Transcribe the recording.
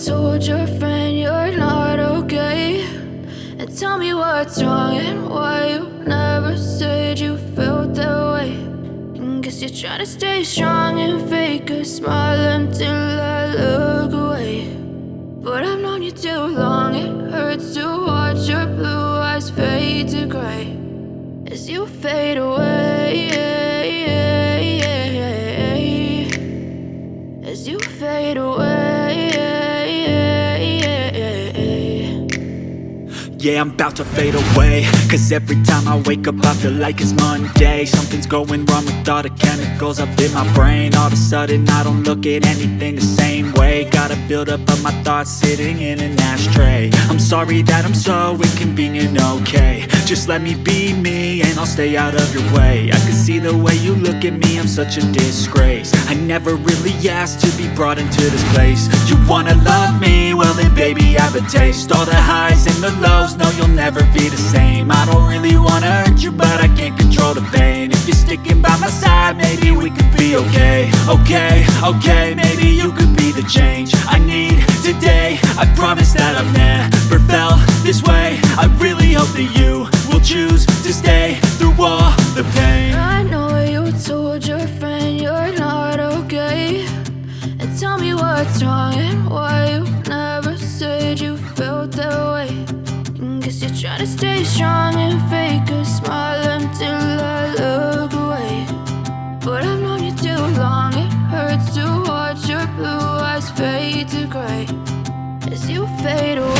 told your friend you're not okay, and tell me what's wrong and why you never said you felt that way. And guess you're trying to stay strong and fake a smile until I look away. But I've known you too long, it hurts to watch your blue eyes fade to gray as you fade away, as you fade away. Yeah, I'm about to fade away, cause every time I wake up I feel like it's Monday. Something's going wrong with all the chemicals up in my brain. All of a sudden I don't look at anything the same way. Gotta build up of my thoughts sitting in an ashtray. I'm sorry that I'm so inconvenient, okay. Just let me be me and I'll stay out of your way. I can see the way you look at me, I'm such a disgrace. I never really asked to be brought into this place. You wanna love me? Well then baby I have a taste. All the highs and the lows, no you'll never be the same. I don't really wanna hurt you but I can't control the pain. If you're sticking by my side maybe we could be okay. Okay, maybe you could be the change I need today. I promise that I've never felt this way. I really hope that you will choose to stay through all the pain. I know you told your friend you're not okay, and tell me what's wrong and why you never said you felt that way. And guess you're trying to stay strong and fake a smile until I look away. But I've known you too long, it hurts to watch your blue eyes fade to gray as you fade away.